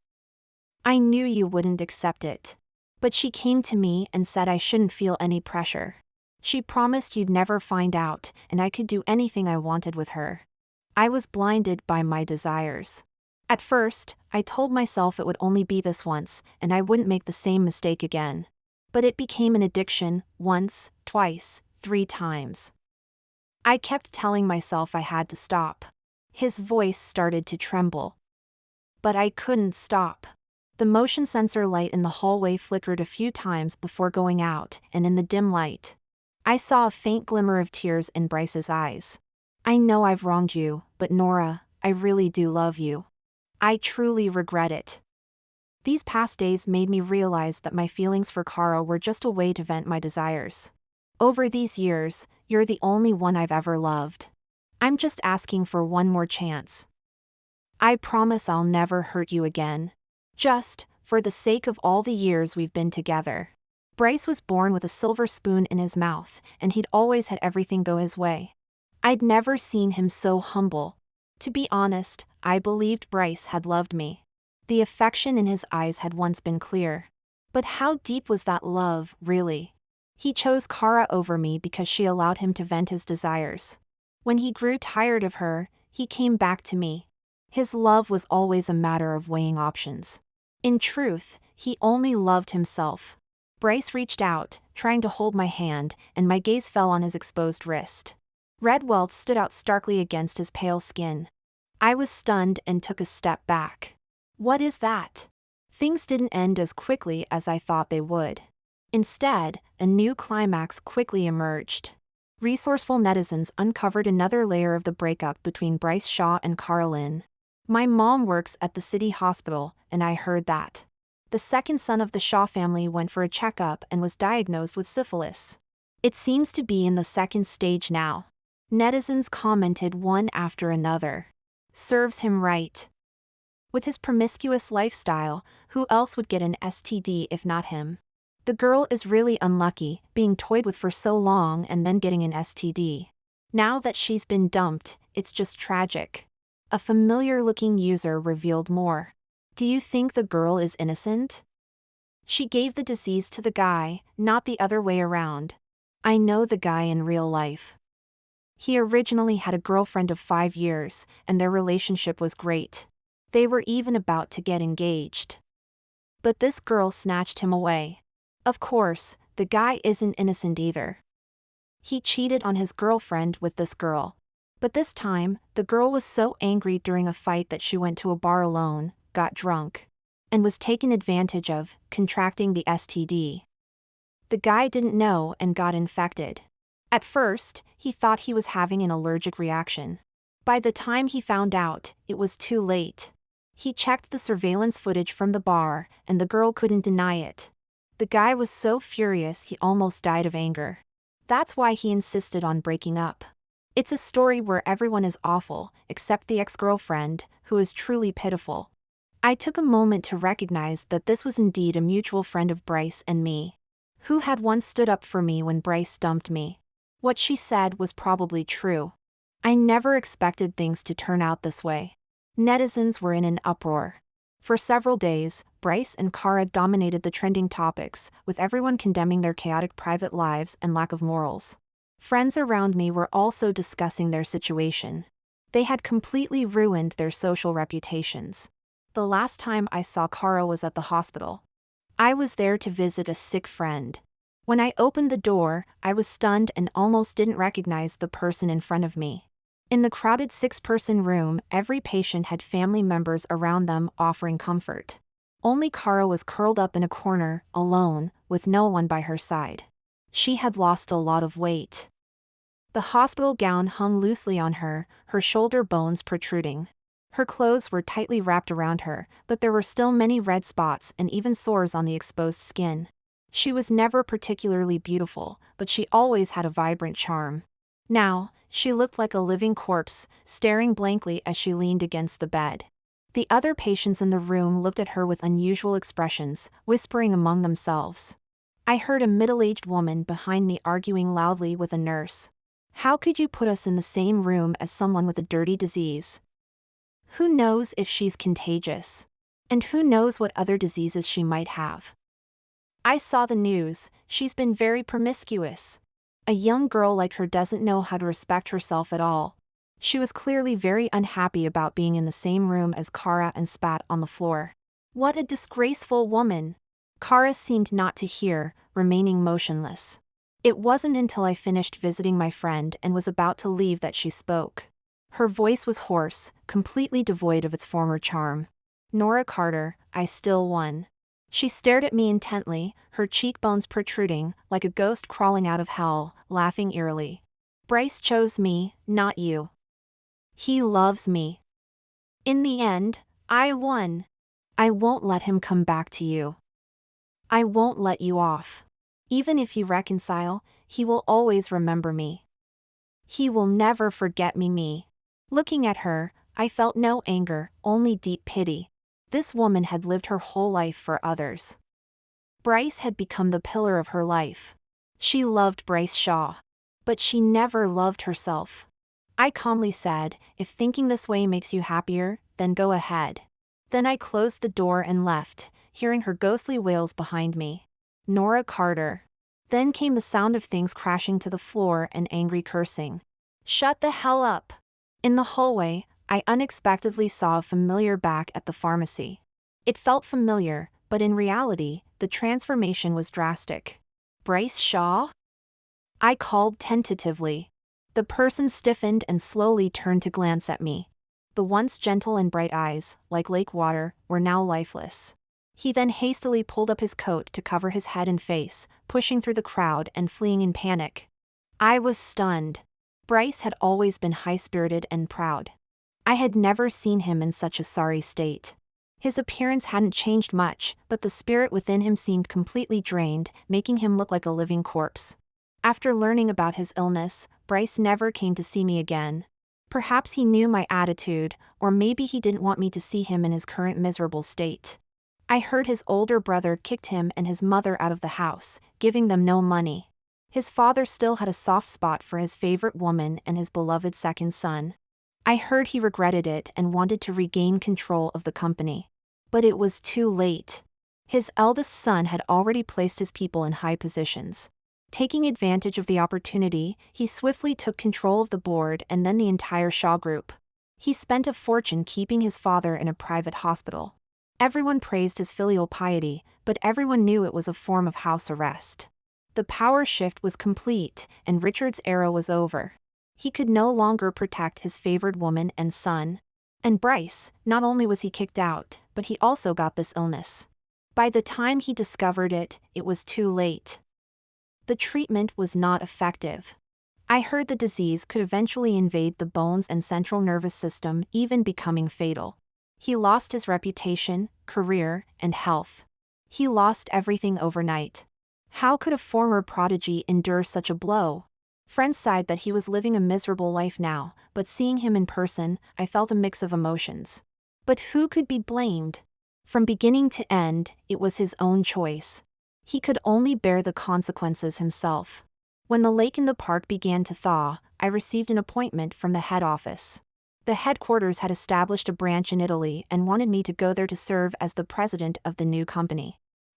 I knew you wouldn't accept it. But she came to me and said I shouldn't feel any pressure. She promised you'd never find out, and I could do anything I wanted with her. I was blinded by my desires. At first, I told myself it would only be this once, and I wouldn't make the same mistake again. But it became an addiction, once, twice, 3 times. I kept telling myself I had to stop." His voice started to tremble. "But I couldn't stop." The motion sensor light in the hallway flickered a few times before going out, and in the dim light, I saw a faint glimmer of tears in Bryce's eyes. "I know I've wronged you, but Nora, I really do love you. I truly regret it." These past days made me realize that my feelings for Kara were just a way to vent my desires. "Over these years, you're the only one I've ever loved. I'm just asking for one more chance. I promise I'll never hurt you again. Just, for the sake of all the years we've been together." Bryce was born with a silver spoon in his mouth, and he'd always had everything go his way. I'd never seen him so humble. To be honest, I believed Bryce had loved me. The affection in his eyes had once been clear. But how deep was that love, really? He chose Kara over me because she allowed him to vent his desires. When he grew tired of her, he came back to me. His love was always a matter of weighing options. In truth, he only loved himself. Bryce reached out, trying to hold my hand, and my gaze fell on his exposed wrist. Red welts stood out starkly against his pale skin. I was stunned and took a step back. What is that? Things didn't end as quickly as I thought they would. Instead, a new climax quickly emerged. Resourceful netizens uncovered another layer of the breakup between Bryce Shaw and Cara Lynn. My mom works at the city hospital, and I heard that. The second son of the Shaw family went for a checkup and was diagnosed with syphilis. It seems to be in the second stage now. Netizens commented one after another. Serves him right. With his promiscuous lifestyle, who else would get an STD if not him? The girl is really unlucky, being toyed with for so long and then getting an STD. Now that she's been dumped, it's just tragic. A familiar-looking user revealed more. Do you think the girl is innocent? She gave the disease to the guy, not the other way around. I know the guy in real life. He originally had a girlfriend of 5 years, and their relationship was great. They were even about to get engaged. But this girl snatched him away. Of course, the guy isn't innocent either. He cheated on his girlfriend with this girl. But this time, the girl was so angry during a fight that she went to a bar alone, got drunk, and was taken advantage of, contracting the STD. The guy didn't know and got infected. At first, he thought he was having an allergic reaction. By the time he found out, it was too late. He checked the surveillance footage from the bar, and the girl couldn't deny it. The guy was so furious he almost died of anger. That's why he insisted on breaking up. It's a story where everyone is awful, except the ex-girlfriend, who is truly pitiful. I took a moment to recognize that this was indeed a mutual friend of Bryce and me, who had once stood up for me when Bryce dumped me. What she said was probably true. I never expected things to turn out this way. Netizens were in an uproar. For several days, Bryce and Cara dominated the trending topics, with everyone condemning their chaotic private lives and lack of morals. Friends around me were also discussing their situation. They had completely ruined their social reputations. The last time I saw Cara was at the hospital. I was there to visit a sick friend. When I opened the door, I was stunned and almost didn't recognize the person in front of me. In the crowded 6-person room, every patient had family members around them offering comfort. Only Cara was curled up in a corner, alone, with no one by her side. She had lost a lot of weight. The hospital gown hung loosely on her, her shoulder bones protruding. Her clothes were tightly wrapped around her, but there were still many red spots and even sores on the exposed skin. She was never particularly beautiful, but she always had a vibrant charm. Now, she looked like a living corpse, staring blankly as she leaned against the bed. The other patients in the room looked at her with unusual expressions, whispering among themselves. I heard a middle-aged woman behind me arguing loudly with a nurse. How could you put us in the same room as someone with a dirty disease? Who knows if she's contagious? And who knows what other diseases she might have? I saw the news. She's been very promiscuous. A young girl like her doesn't know how to respect herself at all. She was clearly very unhappy about being in the same room as Cara and spat on the floor. What a disgraceful woman! Cara seemed not to hear, remaining motionless. It wasn't until I finished visiting my friend and was about to leave that she spoke. Her voice was hoarse, completely devoid of its former charm. Nora Carter, I still won. She stared at me intently, her cheekbones protruding, like a ghost crawling out of hell, laughing eerily. Bryce chose me, not you. He loves me. In the end, I won. I won't let him come back to you. I won't let you off. Even if you reconcile, he will always remember me. He will never forget me. Looking at her, I felt no anger, only deep pity. This woman had lived her whole life for others. Bryce had become the pillar of her life. She loved Bryce Shaw. But she never loved herself. I calmly said, if thinking this way makes you happier, then go ahead. Then I closed the door and left, hearing her ghostly wails behind me. Nora Carter. Then came the sound of things crashing to the floor and angry cursing. Shut the hell up. In the hallway, I unexpectedly saw a familiar back at the pharmacy. It felt familiar, but in reality, the transformation was drastic. Bryce Shaw? I called tentatively. The person stiffened and slowly turned to glance at me. The once gentle and bright eyes, like lake water, were now lifeless. He then hastily pulled up his coat to cover his head and face, pushing through the crowd and fleeing in panic. I was stunned. Bryce had always been high-spirited and proud. I had never seen him in such a sorry state. His appearance hadn't changed much, but the spirit within him seemed completely drained, making him look like a living corpse. After learning about his illness, Bryce never came to see me again. Perhaps he knew my attitude, or maybe he didn't want me to see him in his current miserable state. I heard his older brother kicked him and his mother out of the house, giving them no money. His father still had a soft spot for his favorite woman and his beloved second son. I heard he regretted it and wanted to regain control of the company. But it was too late. His eldest son had already placed his people in high positions. Taking advantage of the opportunity, he swiftly took control of the board and then the entire Shaw Group. He spent a fortune keeping his father in a private hospital. Everyone praised his filial piety, but everyone knew it was a form of house arrest. The power shift was complete, and Richard's era was over. He could no longer protect his favored woman and son. And Bryce, not only was he kicked out, but he also got this illness. By the time he discovered it, it was too late. The treatment was not effective. I heard the disease could eventually invade the bones and central nervous system, even becoming fatal. He lost his reputation, career, and health. He lost everything overnight. How could a former prodigy endure such a blow? Friends sighed that he was living a miserable life now, but seeing him in person, I felt a mix of emotions. But who could be blamed? From beginning to end, it was his own choice. He could only bear the consequences himself. When the lake in the park began to thaw, I received an appointment from the head office. The headquarters had established a branch in Italy and wanted me to go there to serve as the president of the new company.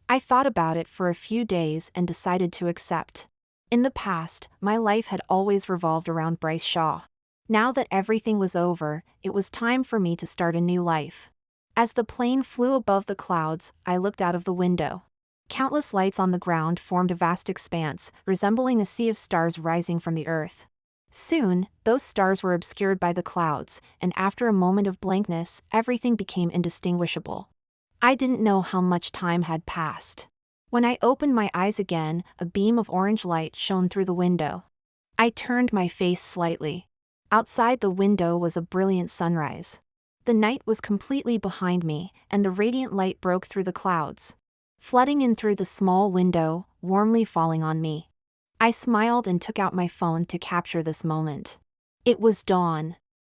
I thought about it for a few days and decided to accept. In the past, my life had always revolved around Bryce Shaw. Now that everything was over, it was time for me to start a new life. As the plane flew above the clouds, I looked out of the window. Countless lights on the ground formed a vast expanse, resembling a sea of stars rising from the earth. Soon, those stars were obscured by the clouds, and after a moment of blankness, everything became indistinguishable. I didn't know how much time had passed. When I opened my eyes again, a beam of orange light shone through the window. I turned my face slightly. Outside the window was a brilliant sunrise. The night was completely behind me, and the radiant light broke through the clouds, flooding in through the small window, warmly falling on me. I smiled and took out my phone to capture this moment. It was dawn.